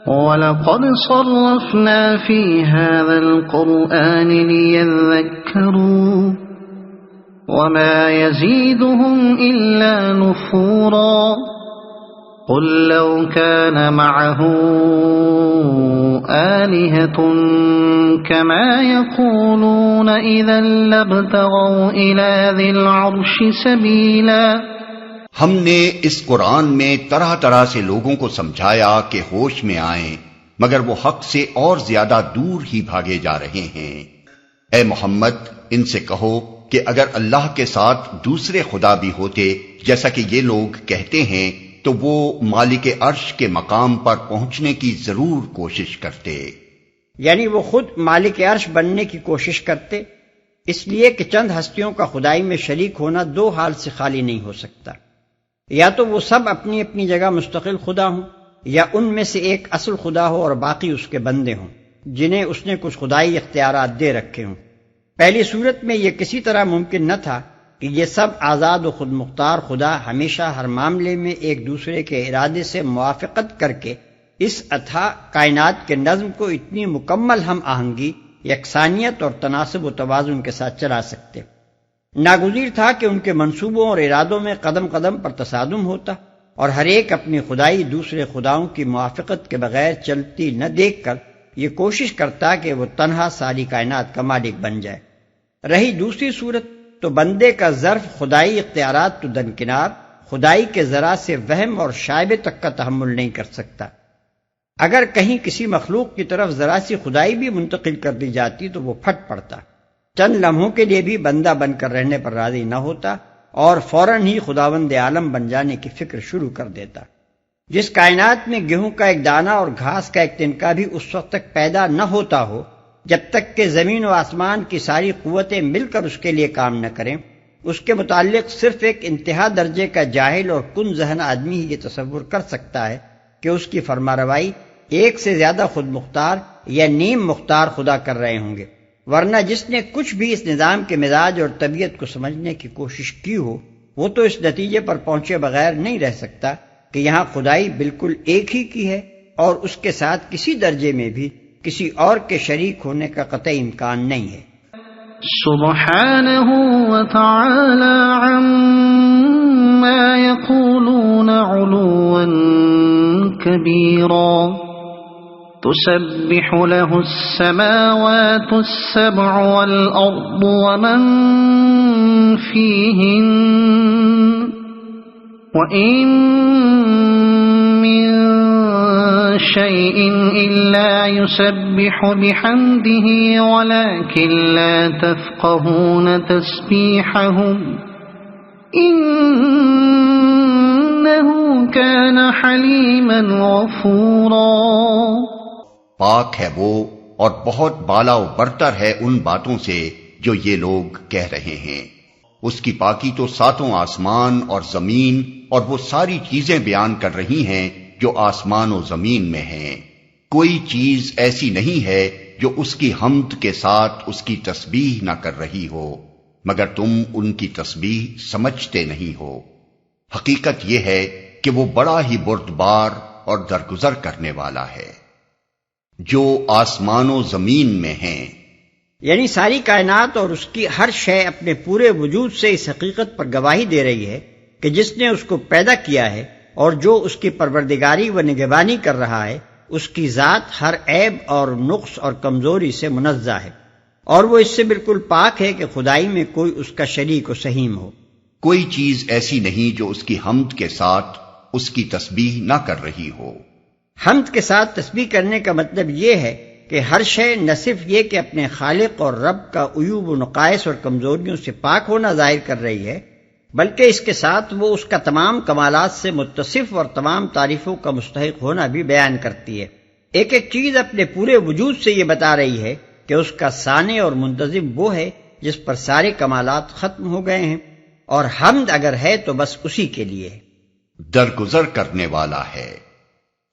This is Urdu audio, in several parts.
وَلَقَدْ صَرَّفْنَا فِي هَذَا الْقُرْآنِ لِيَذَّكَّرُوا وَمَا يَزِيدُهُمْ إِلَّا نُفُورًا قُلْ لَوْ كَانَ مَعَهُ آلِهَةٌ كَمَا يَقُولُونَ إِذًا لَابْتَغَوْا إِلَى ذِي الْعَرْشِ سَبِيلًا۔ ہم نے اس قرآن میں طرح طرح سے لوگوں کو سمجھایا کہ ہوش میں آئیں، مگر وہ حق سے اور زیادہ دور ہی بھاگے جا رہے ہیں۔ اے محمد، ان سے کہو کہ اگر اللہ کے ساتھ دوسرے خدا بھی ہوتے جیسا کہ یہ لوگ کہتے ہیں تو وہ مالک عرش کے مقام پر پہنچنے کی ضرور کوشش کرتے، یعنی وہ خود مالک عرش بننے کی کوشش کرتے، اس لیے کہ چند ہستیوں کا خدائی میں شریک ہونا دو حال سے خالی نہیں ہو سکتا، یا تو وہ سب اپنی اپنی جگہ مستقل خدا ہوں، یا ان میں سے ایک اصل خدا ہو اور باقی اس کے بندے ہوں جنہیں اس نے کچھ خدائی اختیارات دے رکھے ہوں۔ پہلی صورت میں یہ کسی طرح ممکن نہ تھا کہ یہ سب آزاد و خود مختار خدا ہمیشہ ہر معاملے میں ایک دوسرے کے ارادے سے موافقت کر کے اس اتھا کائنات کے نظم کو اتنی مکمل ہم آہنگی، یکسانیت اور تناسب و توازن کے ساتھ چلا سکتے۔ ناگزیر تھا کہ ان کے منصوبوں اور ارادوں میں قدم قدم پر تصادم ہوتا، اور ہر ایک اپنی خدائی دوسرے خداؤں کی موافقت کے بغیر چلتی نہ دیکھ کر یہ کوشش کرتا کہ وہ تنہا ساری کائنات کا مالک بن جائے۔ رہی دوسری صورت تو بندے کا ظرف خدائی اختیارات تو درکنار، خدائی کے ذرا سے وہم اور شائبے تک کا تحمل نہیں کر سکتا۔ اگر کہیں کسی مخلوق کی طرف ذرا سی خدائی بھی منتقل کر دی جاتی تو وہ پھٹ پڑتا، چند لمحوں کے لیے بھی بندہ بن کر رہنے پر راضی نہ ہوتا اور فوراً ہی خداوند عالم بن جانے کی فکر شروع کر دیتا۔ جس کائنات میں گیہوں کا ایک دانہ اور گھاس کا ایک تنکا بھی اس وقت تک پیدا نہ ہوتا ہو جب تک کہ زمین و آسمان کی ساری قوتیں مل کر اس کے لیے کام نہ کریں، اس کے متعلق صرف ایک انتہا درجے کا جاہل اور کن ذہن آدمی ہی یہ تصور کر سکتا ہے کہ اس کی فرماروائی ایک سے زیادہ خود مختار یا نیم مختار خدا کر رہے ہوں گے، ورنہ جس نے کچھ بھی اس نظام کے مزاج اور طبیعت کو سمجھنے کی کوشش کی ہو وہ تو اس نتیجے پر پہنچے بغیر نہیں رہ سکتا کہ یہاں خدائی بالکل ایک ہی کی ہے اور اس کے ساتھ کسی درجے میں بھی کسی اور کے شریک ہونے کا قطعی امکان نہیں ہے۔ سبحانہ وتعالی عما یقولون علوا کبیرا تسبح له السماوات السبع والأرض ومن فيهن وإن من شيء إلا يسبح بحمده ولكن لا تفقهون تسبيحهم إنه كان حليما غفورا۔ پاک ہے وہ اور بہت بالا و برتر ہے ان باتوں سے جو یہ لوگ کہہ رہے ہیں۔ اس کی پاکی تو ساتوں آسمان اور زمین اور وہ ساری چیزیں بیان کر رہی ہیں جو آسمان و زمین میں ہیں۔ کوئی چیز ایسی نہیں ہے جو اس کی حمد کے ساتھ اس کی تسبیح نہ کر رہی ہو، مگر تم ان کی تسبیح سمجھتے نہیں ہو۔ حقیقت یہ ہے کہ وہ بڑا ہی بردبار اور درگزر کرنے والا ہے۔ جو آسمان و زمین میں ہیں، یعنی ساری کائنات اور اس کی ہر شے اپنے پورے وجود سے اس حقیقت پر گواہی دے رہی ہے کہ جس نے اس کو پیدا کیا ہے اور جو اس کی پروردگاری و نگہبانی کر رہا ہے، اس کی ذات ہر عیب اور نقص اور کمزوری سے منزہ ہے، اور وہ اس سے بالکل پاک ہے کہ خدائی میں کوئی اس کا شریک و سہیم ہو۔ کوئی چیز ایسی نہیں جو اس کی حمد کے ساتھ اس کی تسبیح نہ کر رہی ہو۔ حمد کے ساتھ تسبیح کرنے کا مطلب یہ ہے کہ ہر شے نہ صرف یہ کہ اپنے خالق اور رب کا عیوب و نقائص اور کمزوریوں سے پاک ہونا ظاہر کر رہی ہے، بلکہ اس کے ساتھ وہ اس کا تمام کمالات سے متصف اور تمام تعریفوں کا مستحق ہونا بھی بیان کرتی ہے۔ ایک ایک چیز اپنے پورے وجود سے یہ بتا رہی ہے کہ اس کا صانع اور منتظم وہ ہے جس پر سارے کمالات ختم ہو گئے ہیں، اور حمد اگر ہے تو بس اسی کے لیے ہے۔ درگزر کرنے والا ہے،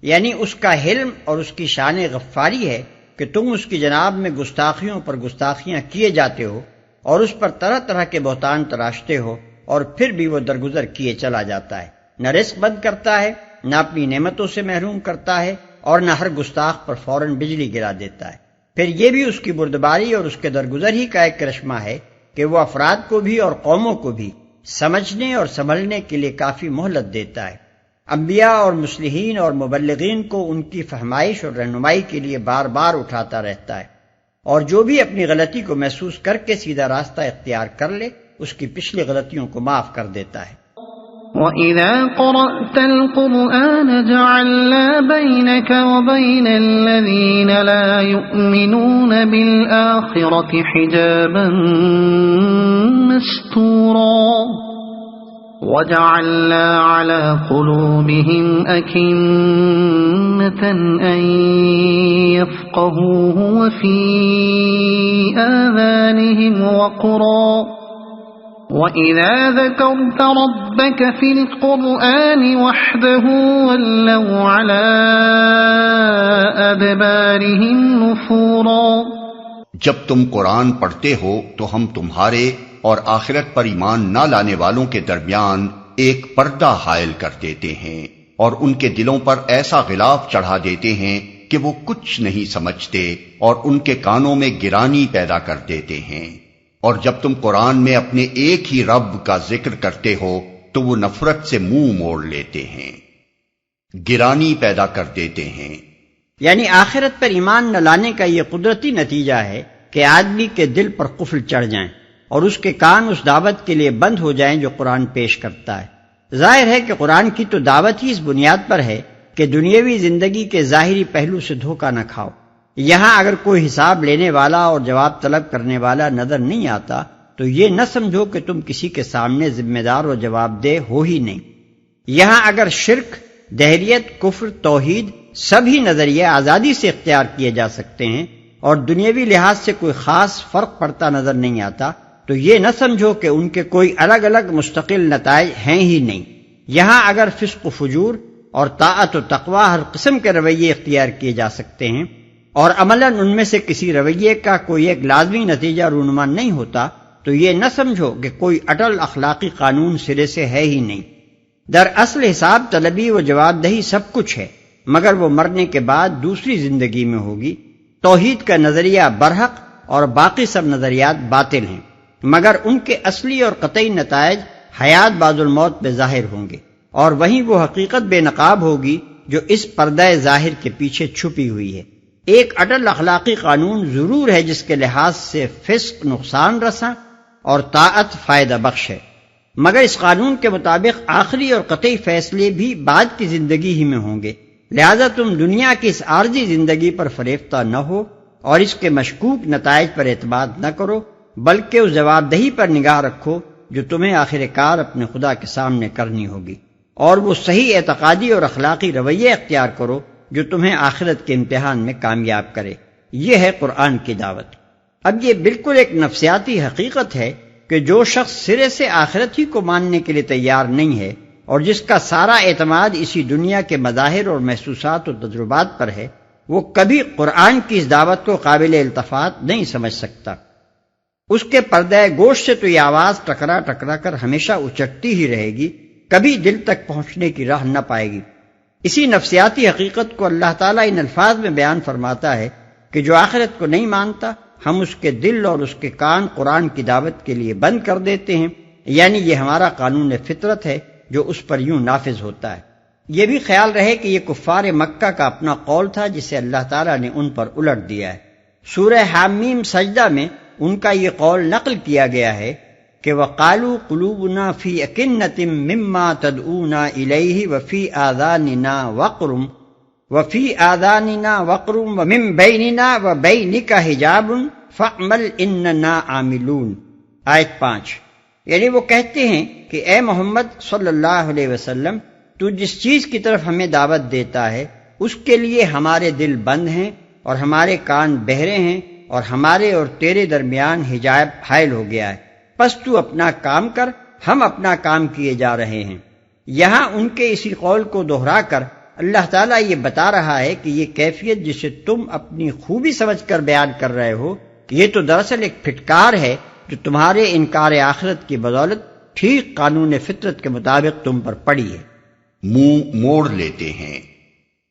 یعنی اس کا حلم اور اس کی شان غفاری ہے کہ تم اس کی جناب میں گستاخیوں پر گستاخیاں کیے جاتے ہو اور اس پر طرح طرح کے بہتان تراشتے ہو، اور پھر بھی وہ درگزر کیے چلا جاتا ہے، نہ رزق بند کرتا ہے، نہ اپنی نعمتوں سے محروم کرتا ہے، اور نہ ہر گستاخ پر فوراً بجلی گرا دیتا ہے۔ پھر یہ بھی اس کی بردباری اور اس کے درگزر ہی کا ایک کرشمہ ہے کہ وہ افراد کو بھی اور قوموں کو بھی سمجھنے اور سنبھلنے کے لیے کافی مہلت دیتا ہے۔ انبیاء اور مصلحین اور مبلغین کو ان کی فہمائش اور رہنمائی کے لیے بار بار اٹھاتا رہتا ہے، اور جو بھی اپنی غلطی کو محسوس کر کے سیدھا راستہ اختیار کر لے اس کی پچھلی غلطیوں کو معاف کر دیتا ہے۔ وَإِذَا قَرَأْتَ الْقُرْآنَ جَعَلْنَا بَيْنَكَ وَبَيْنَ الَّذِينَ لَا يُؤْمِنُونَ بِالْآخِرَةِ حِجَابًا مَسْتُورًا وَجَعَلْنَا عَلَى قُلُوبِهِمْ أَكِنَّةً أَن يَفْقَهُوهُ وَفِي آذَانِهِمْ وَقْرًا وَإِذَا ذَكَرْتَ رَبَّكَ فِي الْقُرْآنِ وَحْدَهُ وَلَّوْا عَلَى أَدْبَارِهِمْ نُفُورًا۔ جب تم قرآن پڑھتے ہو تو ہم تمہارے اور آخرت پر ایمان نہ لانے والوں کے درمیان ایک پردہ حائل کر دیتے ہیں اور ان کے دلوں پر ایسا غلاف چڑھا دیتے ہیں کہ وہ کچھ نہیں سمجھتے اور ان کے کانوں میں گرانی پیدا کر دیتے ہیں۔ اور جب تم قرآن میں اپنے ایک ہی رب کا ذکر کرتے ہو تو وہ نفرت سے منہ موڑ لیتے ہیں، گرانی پیدا کر دیتے ہیں۔ یعنی آخرت پر ایمان نہ لانے کا یہ قدرتی نتیجہ ہے کہ آدمی کے دل پر قفل چڑھ جائیں اور اس کے کان اس دعوت کے لیے بند ہو جائیں جو قرآن پیش کرتا ہے۔ ظاہر ہے کہ قرآن کی تو دعوت ہی اس بنیاد پر ہے کہ دنیاوی زندگی کے ظاہری پہلو سے دھوکہ نہ کھاؤ۔ یہاں اگر کوئی حساب لینے والا اور جواب طلب کرنے والا نظر نہیں آتا تو یہ نہ سمجھو کہ تم کسی کے سامنے ذمہ دار اور جواب دہ ہو ہی نہیں۔ یہاں اگر شرک، دہریت، کفر، توحید سبھی نظریے آزادی سے اختیار کیے جا سکتے ہیں اور دنیاوی لحاظ سے کوئی خاص فرق پڑتا نظر نہیں آتا تو یہ نہ سمجھو کہ ان کے کوئی الگ الگ مستقل نتائج ہیں ہی نہیں۔ یہاں اگر فسق و فجور اور طاعت و تقوی ہر قسم کے رویے اختیار کیے جا سکتے ہیں اور عملاً ان میں سے کسی رویے کا کوئی ایک لازمی نتیجہ رونما نہیں ہوتا تو یہ نہ سمجھو کہ کوئی اٹل اخلاقی قانون سرے سے ہے ہی نہیں۔ دراصل حساب طلبی و جواب دہی سب کچھ ہے، مگر وہ مرنے کے بعد دوسری زندگی میں ہوگی۔ توحید کا نظریہ برحق اور باقی سب نظریات باطل ہیں، مگر ان کے اصلی اور قطعی نتائج حیات بعد الموت میں ظاہر ہوں گے، اور وہیں وہ حقیقت بے نقاب ہوگی جو اس پردہ ظاہر کے پیچھے چھپی ہوئی ہے۔ ایک اٹل اخلاقی قانون ضرور ہے جس کے لحاظ سے فسق نقصان رساں اور طاعت فائدہ بخش ہے، مگر اس قانون کے مطابق آخری اور قطعی فیصلے بھی بعد کی زندگی ہی میں ہوں گے۔ لہذا تم دنیا کی اس عارضی زندگی پر فریفتہ نہ ہو اور اس کے مشکوک نتائج پر اعتماد نہ کرو، بلکہ اس جواب دہی پر نگاہ رکھو جو تمہیں آخر کار اپنے خدا کے سامنے کرنی ہوگی، اور وہ صحیح اعتقادی اور اخلاقی رویے اختیار کرو جو تمہیں آخرت کے امتحان میں کامیاب کرے۔ یہ ہے قرآن کی دعوت۔ اب یہ بالکل ایک نفسیاتی حقیقت ہے کہ جو شخص سرے سے آخرت ہی کو ماننے کے لیے تیار نہیں ہے اور جس کا سارا اعتماد اسی دنیا کے مظاہر اور محسوسات و تجربات پر ہے، وہ کبھی قرآن کی اس دعوت کو قابل التفات نہیں سمجھ سکتا۔ اس کے پردہ گوشت سے تو یہ آواز ٹکرا ٹکرا کر ہمیشہ اچٹتی ہی رہے گی، کبھی دل تک پہنچنے کی راہ نہ پائے گی۔ اسی نفسیاتی حقیقت کو اللہ تعالیٰ ان الفاظ میں بیان فرماتا ہے کہ جو آخرت کو نہیں مانتا ہم اس کے دل اور اس کے کان قرآن کی دعوت کے لیے بند کر دیتے ہیں، یعنی یہ ہمارا قانون فطرت ہے جو اس پر یوں نافذ ہوتا ہے۔ یہ بھی خیال رہے کہ یہ کفار مکہ کا اپنا قول تھا جسے اللہ تعالیٰ نے ان پر الٹ دیا ہے۔ سورہ حامیم سجدہ میں ان کا یہ قول نقل کیا گیا ہے کہ وَقَالُوا قُلُوبُنَا فِي أَكِنَّةٍ مِّمَّا تَدْعُونَا إِلَيْهِ وَفِي آذَانِنَا وَقْرٌ وَمِن بَيْنِنَا وَبَيْنِكَ حِجَابٌ فَاعْمَلْ إِنَّنَا عَامِلُونَ۔ آیت 5۔ یعنی وہ کہتے ہیں کہ اے محمد صلی اللہ علیہ وسلم، تو جس چیز کی طرف ہمیں دعوت دیتا ہے اس کے لیے ہمارے دل بند ہیں اور ہمارے کان بہرے ہیں اور ہمارے اور تیرے درمیان حجاب حائل ہو گیا ہے، پس تو اپنا کام کر، ہم اپنا کام کیے جا رہے ہیں۔ یہاں ان کے اسی قول کو دہرا کر اللہ تعالیٰ یہ بتا رہا ہے کہ یہ کیفیت جسے تم اپنی خوبی سمجھ کر بیان کر رہے ہو، یہ تو دراصل ایک پھٹکار ہے جو تمہارے انکار آخرت کی بدولت ٹھیک قانون فطرت کے مطابق تم پر پڑی ہے۔ منہ موڑ لیتے ہیں۔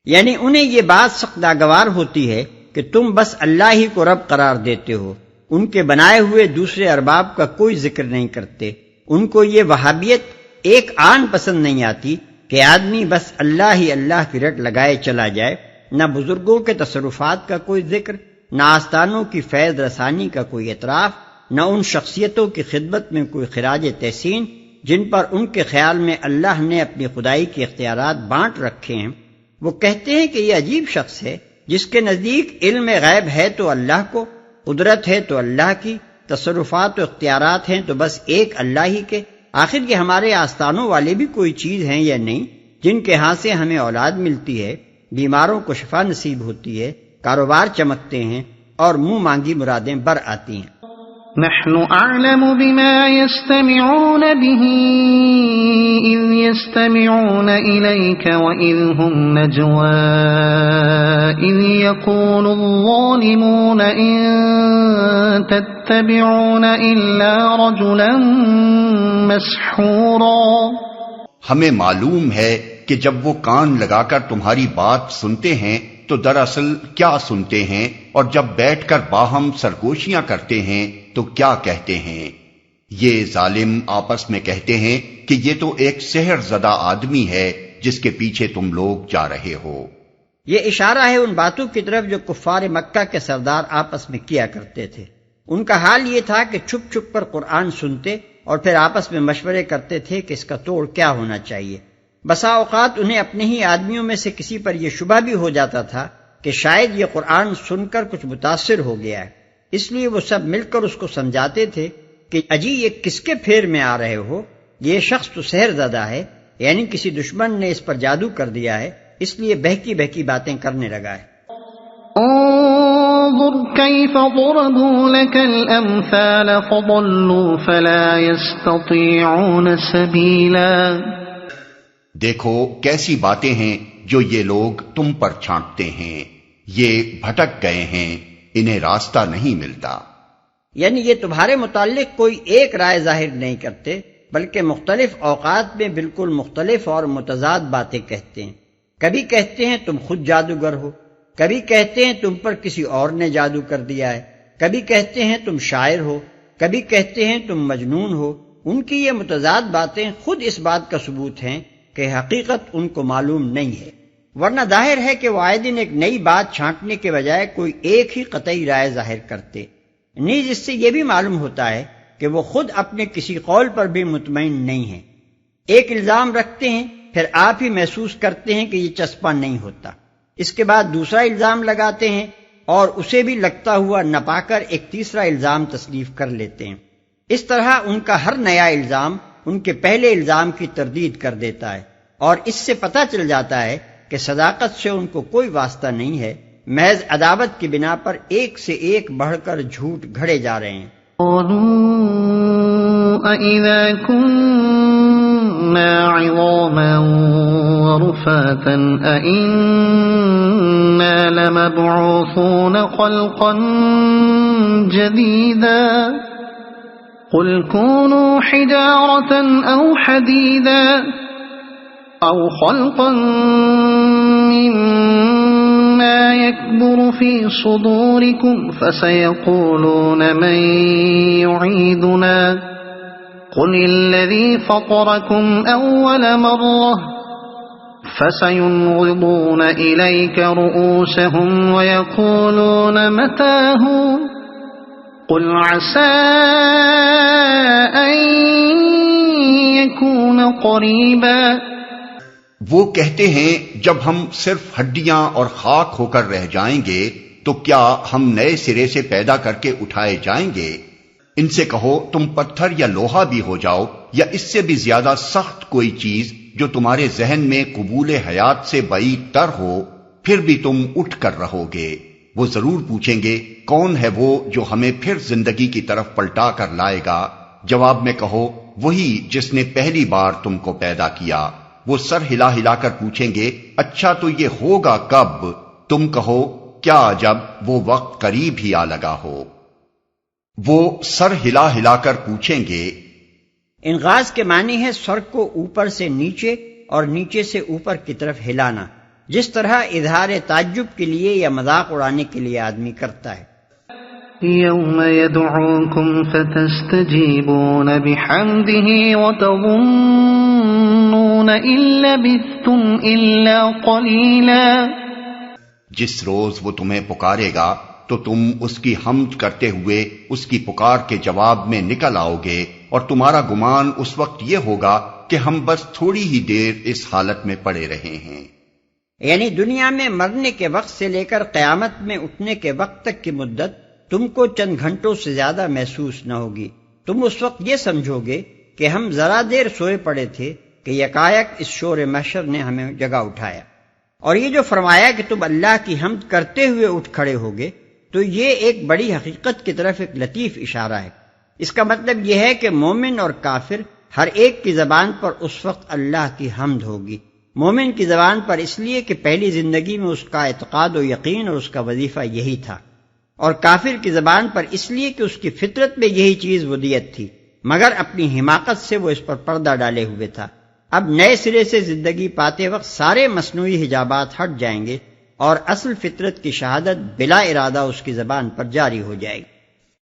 یعنی انہیں یہ بات سخت ناگوار ہوتی ہے کہ تم بس اللہ ہی کو رب قرار دیتے ہو، ان کے بنائے ہوئے دوسرے ارباب کا کوئی ذکر نہیں کرتے۔ ان کو یہ وہابیت ایک آن پسند نہیں آتی کہ آدمی بس اللہ ہی اللہ کی رٹ لگائے چلا جائے، نہ بزرگوں کے تصرفات کا کوئی ذکر، نہ آستانوں کی فیض رسانی کا کوئی اعتراف، نہ ان شخصیتوں کی خدمت میں کوئی خراج تحسین جن پر ان کے خیال میں اللہ نے اپنی خدائی کے اختیارات بانٹ رکھے ہیں۔ وہ کہتے ہیں کہ یہ عجیب شخص ہے جس کے نزدیک علم غیب ہے تو اللہ کو، قدرت ہے تو اللہ کی، تصرفات و اختیارات ہیں تو بس ایک اللہ ہی کے۔ آخر یہ ہمارے آستانوں والے بھی کوئی چیز ہیں یا نہیں جن کے ہاں سے ہمیں اولاد ملتی ہے، بیماروں کو شفا نصیب ہوتی ہے، کاروبار چمکتے ہیں اور منہ مانگی مرادیں بر آتی ہیں۔ نحن أعلم بما يستمعون به إذ يستمعون إليك وإذ هم نجوى إذ يقول الظالمون إن تتبعون إلا رجلا مسحورا۔ ہمیں معلوم ہے کہ جب وہ کان لگا کر تمہاری بات سنتے ہیں تو دراصل کیا سنتے ہیں، اور جب بیٹھ کر باہم سرگوشیاں کرتے ہیں تو کیا کہتے ہیں۔ یہ ظالم آپس میں کہتے ہیں کہ یہ تو ایک سحر زدہ آدمی ہے جس کے پیچھے تم لوگ جا رہے ہو۔ یہ اشارہ ہے ان باتوں کی طرف جو کفار مکہ کے سردار آپس میں کیا کرتے تھے۔ ان کا حال یہ تھا کہ چھپ چھپ پر قرآن سنتے اور پھر آپس میں مشورے کرتے تھے کہ اس کا توڑ کیا ہونا چاہیے۔ بسا اوقات انہیں اپنے ہی آدمیوں میں سے کسی پر یہ شبہ بھی ہو جاتا تھا کہ شاید یہ قرآن سن کر کچھ متاثر ہو گیا ہے، اس لیے وہ سب مل کر اس کو سمجھاتے تھے کہ اجی یہ کس کے پھیر میں آ رہے ہو، یہ شخص تو سحر زدہ ہے، یعنی کسی دشمن نے اس پر جادو کر دیا ہے، اس لیے بہکی بہکی باتیں کرنے لگا ہے۔ انظر كيف ضربوا لك الأمثال فضلوا فلا يستطيعون سبيلا۔ دیکھو کیسی باتیں ہیں جو یہ لوگ تم پر چھانٹتے ہیں، یہ بھٹک گئے ہیں، انہیں راستہ نہیں ملتا۔ یعنی یہ تمہارے متعلق کوئی ایک رائے ظاہر نہیں کرتے، بلکہ مختلف اوقات میں بالکل مختلف اور متضاد باتیں کہتے ہیں۔ کبھی کہتے ہیں تم خود جادوگر ہو، کبھی کہتے ہیں تم پر کسی اور نے جادو کر دیا ہے، کبھی کہتے ہیں تم شاعر ہو، کبھی کہتے ہیں تم مجنون ہو۔ ان کی یہ متضاد باتیں خود اس بات کا ثبوت ہیں کہ حقیقت ان کو معلوم نہیں ہے، ورنہ ظاہر ہے کہ وہ آئے دن ایک نئی بات چھانٹنے کے بجائے کوئی ایک ہی قطعی رائے ظاہر کرتے۔ نیز اس سے یہ بھی معلوم ہوتا ہے کہ وہ خود اپنے کسی قول پر بھی مطمئن نہیں ہیں۔ ایک الزام رکھتے ہیں، پھر آپ ہی محسوس کرتے ہیں کہ یہ چسپاں نہیں ہوتا، اس کے بعد دوسرا الزام لگاتے ہیں اور اسے بھی لگتا ہوا نہ پا کر ایک تیسرا الزام تسلیف کر لیتے ہیں۔ اس طرح ان کا ہر نیا الزام ان کے پہلے الزام کی تردید کر دیتا ہے، اور اس سے پتہ چل جاتا ہے کہ صداقت سے ان کو کوئی واسطہ نہیں ہے، محض عداوت کی بنا پر ایک سے ایک بڑھ کر جھوٹ گھڑے جا رہے ہیں۔ قالوا أَإِذَا كُنَّا عِظَامًا وَرُفَاتًا أَإِنَّا لَمَبْعُوثُونَ خَلْقًا جَدِيدًا قُلْ كُونُوا حِجَارَةً أَوْ حَدِيدًا أَوْ خَلْقًا مِّمَّا يَكْبُرُ فِي صُدُورِكُمْ فَسَيَقُولُونَ مَن يُعِيدُنَا قُلِ الَّذِي فَطَرَكُمْ أَوَّلَ مَرَّةٍ فَسَيُنْغِضُونَ إِلَيْكَ رُءُوسَهُمْ وَيَقُولُونَ مَتَىٰ هُوَ قُلْ عَسَىٰ أَن يَكُونَ قَرِيبًا۔ وہ کہتے ہیں جب ہم صرف ہڈیاں اور خاک ہو کر رہ جائیں گے تو کیا ہم نئے سرے سے پیدا کر کے اٹھائے جائیں گے؟ ان سے کہو تم پتھر یا لوہا بھی ہو جاؤ یا اس سے بھی زیادہ سخت کوئی چیز جو تمہارے ذہن میں قبول حیات سے بعید تر ہو، پھر بھی تم اٹھ کر رہو گے۔ وہ ضرور پوچھیں گے کون ہے وہ جو ہمیں پھر زندگی کی طرف پلٹا کر لائے گا؟ جواب میں کہو وہی جس نے پہلی بار تم کو پیدا کیا۔ وہ سر ہلا ہلا کر پوچھیں گے اچھا تو یہ ہوگا کب؟ تم کہو کیا جب وہ وقت قریب ہی آ لگا ہو۔ وہ سر ہلا ہلا کر پوچھیں گے۔ انغاز کے معنی ہے سر کو اوپر سے نیچے اور نیچے سے اوپر کی طرف ہلانا، جس طرح اظہار تعجب کے لیے یا مذاق اڑانے کے لیے آدمی کرتا ہے۔ يوم يدعوكم فتستجيبون بحمده وتظنون إن لبثتم إلا قليلا۔ جس روز وہ تمہیں پکارے گا تو تم اس کی حمد کرتے ہوئے اس کی پکار کے جواب میں نکل آؤ گے، اور تمہارا گمان اس وقت یہ ہوگا کہ ہم بس تھوڑی ہی دیر اس حالت میں پڑے رہے ہیں۔ یعنی دنیا میں مرنے کے وقت سے لے کر قیامت میں اٹھنے کے وقت تک کی مدت تم کو چند گھنٹوں سے زیادہ محسوس نہ ہوگی۔ تم اس وقت یہ سمجھو گے کہ ہم ذرا دیر سوئے پڑے تھے کہ یکایک اس شور محشر نے ہمیں جگہ اٹھایا۔ اور یہ جو فرمایا کہ تم اللہ کی حمد کرتے ہوئے اٹھ کھڑے ہوگے، تو یہ ایک بڑی حقیقت کی طرف ایک لطیف اشارہ ہے۔ اس کا مطلب یہ ہے کہ مومن اور کافر ہر ایک کی زبان پر اس وقت اللہ کی حمد ہوگی۔ مومن کی زبان پر اس لیے کہ پہلی زندگی میں اس کا اعتقاد و یقین اور اس کا وظیفہ یہی تھا، اور کافر کی زبان پر اس لیے کہ اس کی فطرت میں یہی چیز ودیت تھی، مگر اپنی حماقت سے وہ اس پر پردہ ڈالے ہوئے تھا۔ اب نئے سرے سے زندگی پاتے وقت سارے مصنوعی حجابات ہٹ جائیں گے اور اصل فطرت کی شہادت بلا ارادہ اس کی زبان پر جاری ہو جائے گی۔